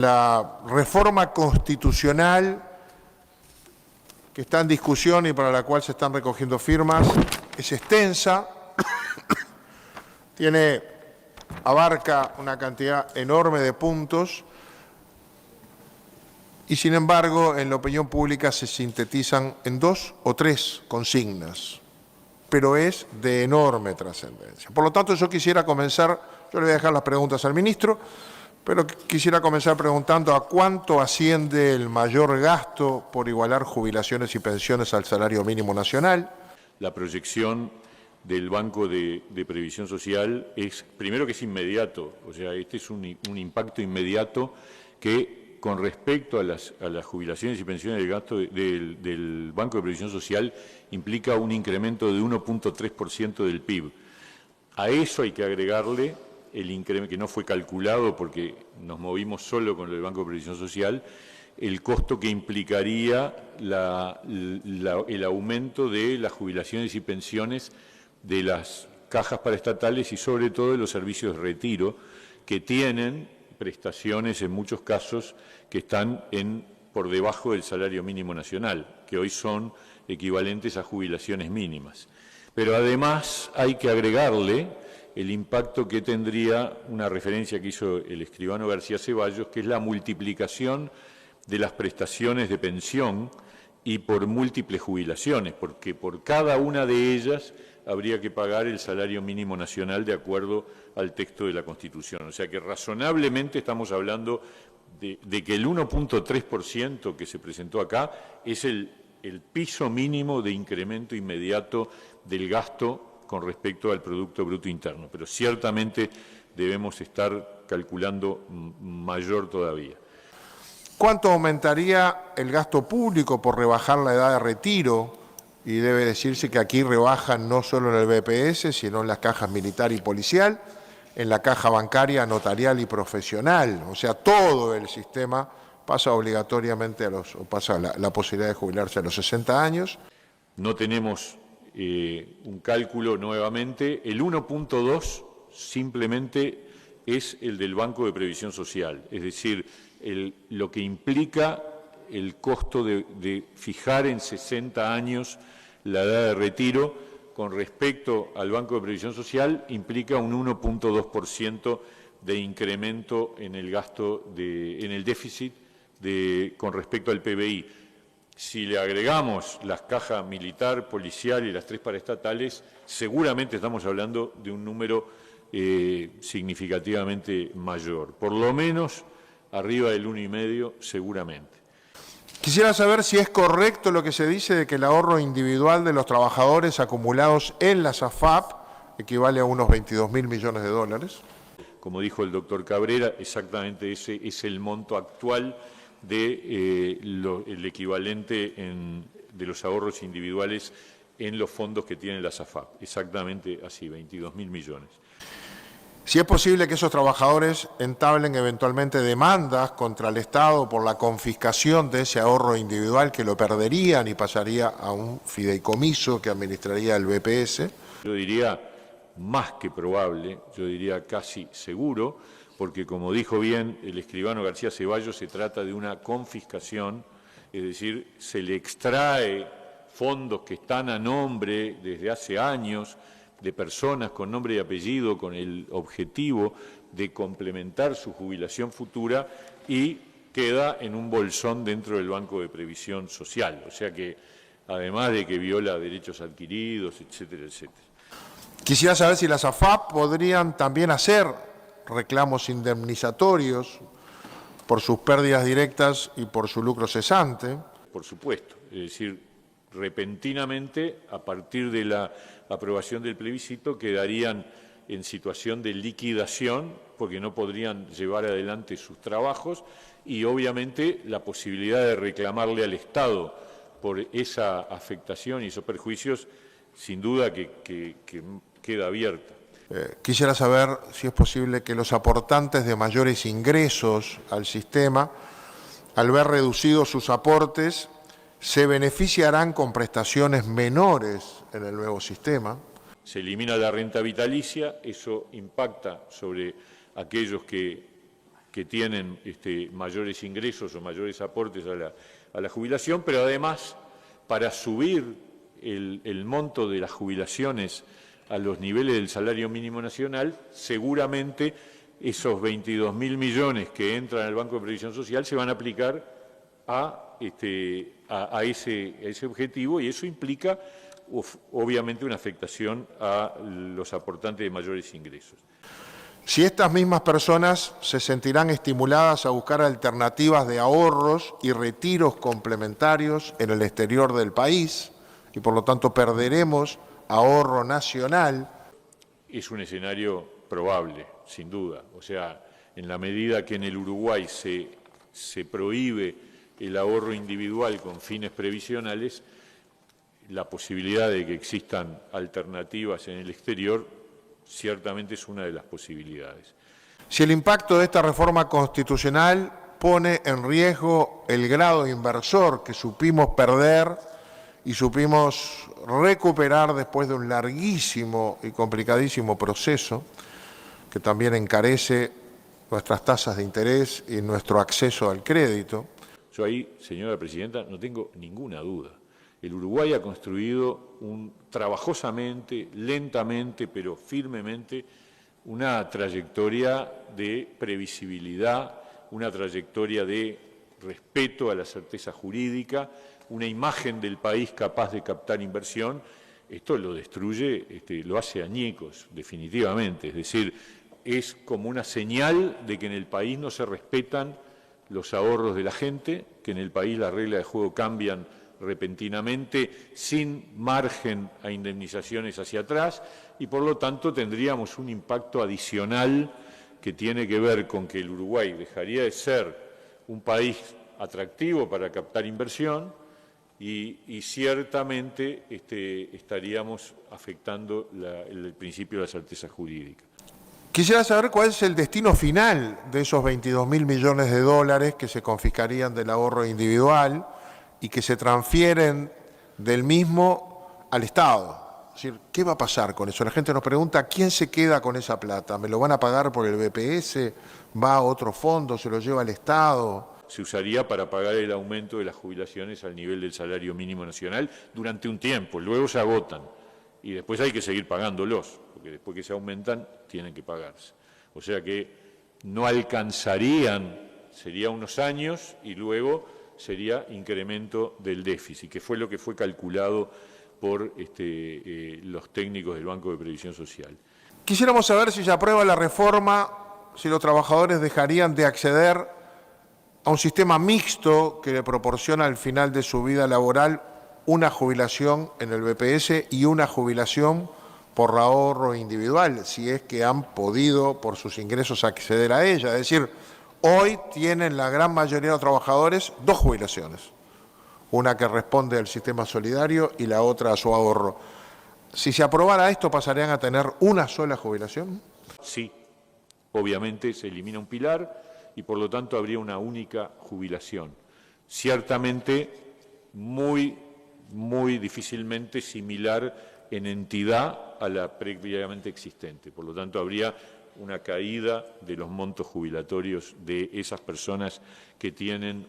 La reforma constitucional que está en discusión y para la cual se están recogiendo firmas es extensa, abarca una cantidad enorme de puntos y, sin embargo, en la opinión pública se sintetizan en 2 o 3 consignas, pero es de enorme trascendencia. Por lo tanto, yo quisiera comenzar, yo le voy a dejar las preguntas al ministro, pero quisiera comenzar preguntando a cuánto asciende el mayor gasto por igualar jubilaciones y pensiones al salario mínimo nacional. La proyección del Banco de Previsión Social es, primero, que es inmediato, o sea, este es un impacto inmediato que, con respecto a las jubilaciones y pensiones del gasto del Banco de Previsión Social, implica un incremento de 1.3% del PIB. A eso hay que agregarle el incremento, que no fue calculado porque nos movimos solo con el Banco de Previsión Social, el costo que implicaría el aumento de las jubilaciones y pensiones de las cajas paraestatales y sobre todo de los servicios de retiro, que tienen prestaciones en muchos casos que están por debajo del salario mínimo nacional, que hoy son equivalentes a jubilaciones mínimas. Pero además hay que agregarle el impacto que tendría una referencia que hizo el escribano García Ceballos, que es la multiplicación de las prestaciones de pensión y por múltiples jubilaciones, porque por cada una de ellas habría que pagar el salario mínimo nacional de acuerdo al texto de la Constitución. O sea que razonablemente estamos hablando de que el 1.3% que se presentó acá es el piso mínimo de incremento inmediato del gasto con respecto al Producto Bruto Interno, pero ciertamente debemos estar calculando mayor todavía. ¿Cuánto aumentaría el gasto público por rebajar la edad de retiro? Y debe decirse que aquí rebajan no solo en el BPS, sino en las cajas militar y policial, en la caja bancaria, notarial y profesional. O sea, todo el sistema pasa obligatoriamente pasa la posibilidad de jubilarse a los 60 años. No tenemos un cálculo nuevamente. El 1.2 simplemente es el del Banco de Previsión Social, es decir, lo que implica el costo de fijar en 60 años la edad de retiro con respecto al Banco de Previsión Social implica un 1.2% de incremento en el gasto, en el déficit con respecto al PBI. Si le agregamos las cajas militar, policial y las 3 paraestatales, seguramente estamos hablando de un número significativamente mayor, por lo menos arriba del 1,5 seguramente. Quisiera saber si es correcto lo que se dice de que el ahorro individual de los trabajadores acumulados en la SAFAP equivale a unos 22.000 millones de dólares. Como dijo el doctor Cabrera, exactamente ese es el monto actual el equivalente de los ahorros individuales en los fondos que tiene la SAFAP. Exactamente así, 22.000 millones. Si es posible que esos trabajadores entablen eventualmente demandas contra el Estado por la confiscación de ese ahorro individual, que lo perderían y pasaría a un fideicomiso que administraría el BPS. Yo diría más que probable, yo diría casi seguro, porque como dijo bien el escribano García Ceballos, se trata de una confiscación, es decir, se le extrae fondos que están a nombre desde hace años de personas con nombre y apellido, con el objetivo de complementar su jubilación futura y queda en un bolsón dentro del Banco de Previsión Social. O sea que, además de que viola derechos adquiridos, etcétera, etcétera. Quisiera saber si las AFAP podrían también hacer reclamos indemnizatorios por sus pérdidas directas y por su lucro cesante. Por supuesto, es decir, repentinamente, a partir de la aprobación del plebiscito, quedarían en situación de liquidación porque no podrían llevar adelante sus trabajos y, obviamente, la posibilidad de reclamarle al Estado por esa afectación y esos perjuicios, sin duda que queda abierta. Quisiera saber si es posible que los aportantes de mayores ingresos al sistema, al ver reducidos sus aportes, se beneficiarán con prestaciones menores en el nuevo sistema. Se elimina la renta vitalicia, eso impacta sobre aquellos que que tienen mayores ingresos o mayores aportes a la jubilación, pero además para subir el monto de las jubilaciones a los niveles del salario mínimo nacional, seguramente esos 22.000 millones que entran al Banco de Previsión Social se van a aplicar a ese objetivo, y eso implica obviamente una afectación a los aportantes de mayores ingresos. Si estas mismas personas se sentirán estimuladas a buscar alternativas de ahorros y retiros complementarios en el exterior del país, y por lo tanto perderemos ahorro nacional. Es un escenario probable, sin duda. O sea, en la medida que en el Uruguay se prohíbe el ahorro individual con fines previsionales, la posibilidad de que existan alternativas en el exterior ciertamente es una de las posibilidades. Si el impacto de esta reforma constitucional pone en riesgo el grado inversor que supimos perder y supimos recuperar después de un larguísimo y complicadísimo proceso que también encarece nuestras tasas de interés y nuestro acceso al crédito. Yo ahí, señora presidenta, no tengo ninguna duda. El Uruguay ha construido trabajosamente, lentamente, pero firmemente, una trayectoria de previsibilidad, una trayectoria de respeto a la certeza jurídica, una imagen del país capaz de captar inversión. Esto lo destruye, lo hace añicos, definitivamente. Es decir, es como una señal de que en el país no se respetan los ahorros de la gente, que en el país las reglas de juego cambian repentinamente, sin margen a indemnizaciones hacia atrás, y por lo tanto tendríamos un impacto adicional que tiene que ver con que el Uruguay dejaría de ser un país atractivo para captar inversión y ciertamente estaríamos afectando el principio de la certeza jurídica. Quisiera saber cuál es el destino final de esos 22.000 millones de dólares que se confiscarían del ahorro individual y que se transfieren del mismo al Estado. Es decir, ¿qué va a pasar con eso? La gente nos pregunta, ¿quién se queda con esa plata? ¿Me lo van a pagar por el BPS? ¿Va a otro fondo? ¿Se lo lleva el Estado? Se usaría para pagar el aumento de las jubilaciones al nivel del salario mínimo nacional durante un tiempo, luego se agotan y después hay que seguir pagándolos, porque después que se aumentan tienen que pagarse. O sea que no alcanzarían, sería unos años y luego sería incremento del déficit, que fue lo que fue calculado por los técnicos del Banco de Previsión Social. Quisiéramos saber si se aprueba la reforma, si los trabajadores dejarían de acceder a un sistema mixto que le proporciona al final de su vida laboral una jubilación en el BPS y una jubilación por ahorro individual, si es que han podido por sus ingresos acceder a ella. Es decir, hoy tienen la gran mayoría de los trabajadores dos jubilaciones, una que responde al sistema solidario y la otra a su ahorro. Si se aprobara esto, ¿pasarían a tener una sola jubilación? Sí, obviamente se elimina un pilar y por lo tanto habría una única jubilación. Ciertamente muy difícilmente similar en entidad a la previamente existente. Por lo tanto, habría una caída de los montos jubilatorios de esas personas que tienen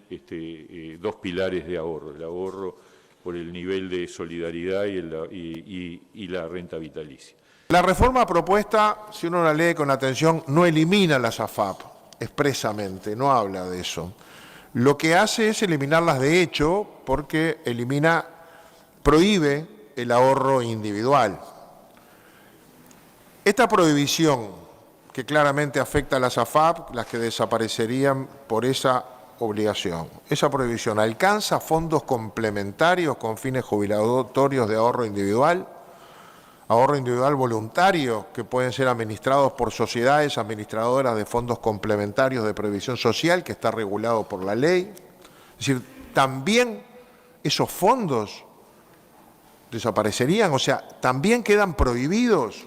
dos pilares de ahorro, el ahorro por el nivel de solidaridad y la renta vitalicia. La reforma propuesta, si uno la lee con atención, no elimina las AFAP expresamente, no habla de eso. Lo que hace es eliminarlas de hecho porque prohíbe el ahorro individual. Esta prohibición, que claramente afecta a las AFAP, las que desaparecerían por esa obligación, esa prohibición alcanza fondos complementarios con fines jubilatorios de ahorro individual voluntario, que pueden ser administrados por sociedades administradoras de fondos complementarios de previsión social, que está regulado por la ley. Es decir, también esos fondos desaparecerían, o sea, también quedan prohibidos.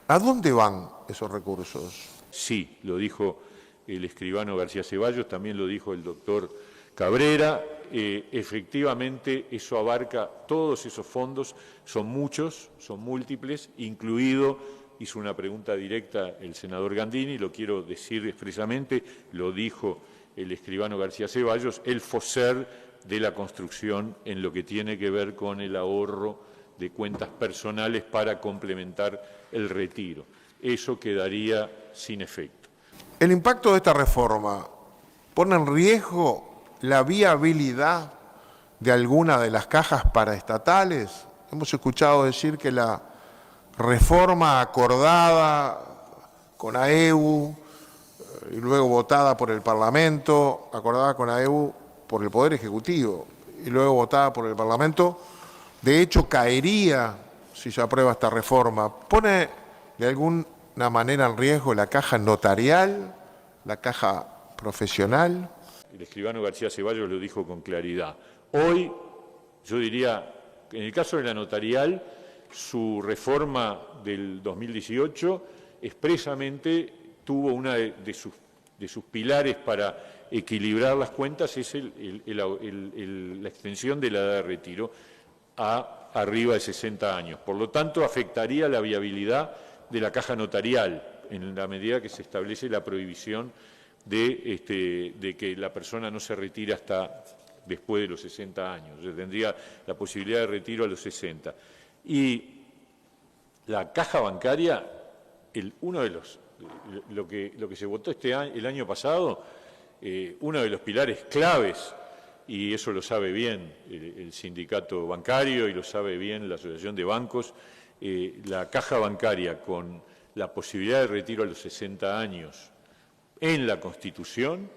¿A dónde van esos recursos? Sí, lo dijo el escribano García Ceballos, también lo dijo el doctor Cabrera. Efectivamente, eso abarca todos esos fondos, son muchos, son múltiples, incluido hizo una pregunta directa el senador Gandini, lo quiero decir expresamente, lo dijo el escribano García Ceballos, el FOSER de la construcción en lo que tiene que ver con el ahorro de cuentas personales para complementar el retiro. Eso quedaría sin efecto. ¿El impacto de esta reforma pone en riesgo la viabilidad de alguna de las cajas paraestatales? Hemos escuchado decir que la reforma acordada con AEU y luego votada por el Parlamento, acordada con AEU por el Poder Ejecutivo y luego votada por el Parlamento, de hecho caería si se aprueba esta reforma. ¿Pone de alguna manera en riesgo la caja notarial, la caja profesional? El escribano García Ceballos lo dijo con claridad. Hoy, yo diría, en el caso de la notarial, su reforma del 2018 expresamente tuvo una de sus pilares para equilibrar las cuentas, es la extensión de la edad de retiro a arriba de 60 años. Por lo tanto, afectaría la viabilidad de la caja notarial en la medida que se establece la prohibición de que la persona no se retire hasta después de los 60 años. O sea, tendría la posibilidad de retiro a los 60. Y la caja bancaria, lo que se votó el año pasado, uno de los pilares claves, y eso lo sabe bien el sindicato bancario y lo sabe bien la Asociación de Bancos, la caja bancaria con la posibilidad de retiro a los 60 años en la Constitución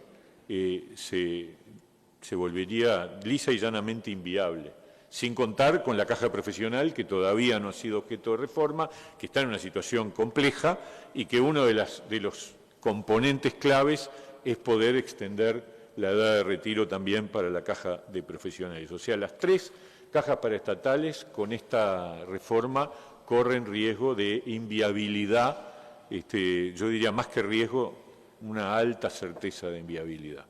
se volvería lisa y llanamente inviable, sin contar con la caja profesional, que todavía no ha sido objeto de reforma, que está en una situación compleja y que uno de los componentes claves es poder extender la edad de retiro también para la caja de profesionales. O sea, las tres cajas paraestatales con esta reforma corren riesgo de inviabilidad, yo diría más que riesgo, una alta certeza de inviabilidad.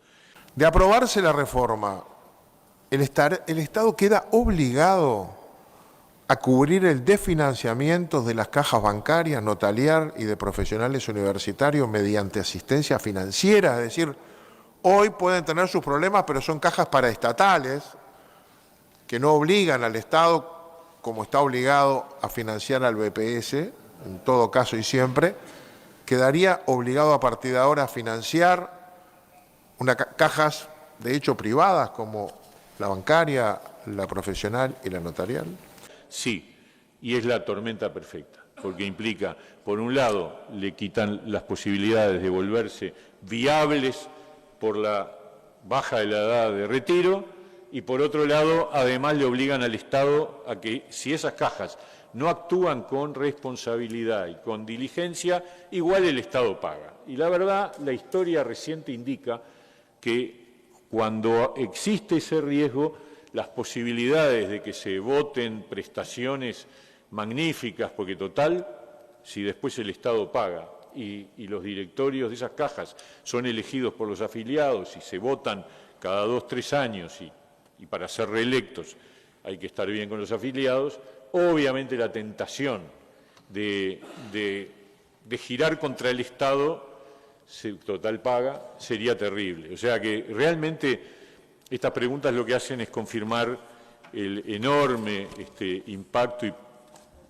De aprobarse la reforma, el Estado queda obligado a cubrir el desfinanciamiento de las cajas bancarias, notarial y de profesionales universitarios mediante asistencia financiera. Es decir, hoy pueden tener sus problemas, pero son cajas paraestatales que no obligan al Estado, como está obligado a financiar al BPS, en todo caso y siempre, quedaría obligado a partir de ahora a financiar cajas de hecho privadas como la bancaria, la profesional y la notarial. Sí, y es la tormenta perfecta, porque implica, por un lado, le quitan las posibilidades de volverse viables por la baja de la edad de retiro y, por otro lado, además le obligan al Estado a que, si esas cajas no actúan con responsabilidad y con diligencia, igual el Estado paga. Y la verdad, la historia reciente indica que cuando existe ese riesgo, las posibilidades de que se voten prestaciones magníficas, porque total, si después el Estado paga y los directorios de esas cajas son elegidos por los afiliados y se votan cada 2 o 3 años y para ser reelectos hay que estar bien con los afiliados, obviamente la tentación de girar contra el Estado, total paga, sería terrible. O sea que realmente estas preguntas lo que hacen es confirmar el enorme impacto y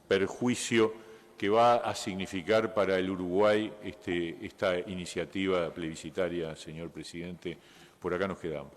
perjuicio que va a significar para el Uruguay esta iniciativa plebiscitaria, señor presidente. Por acá nos quedamos.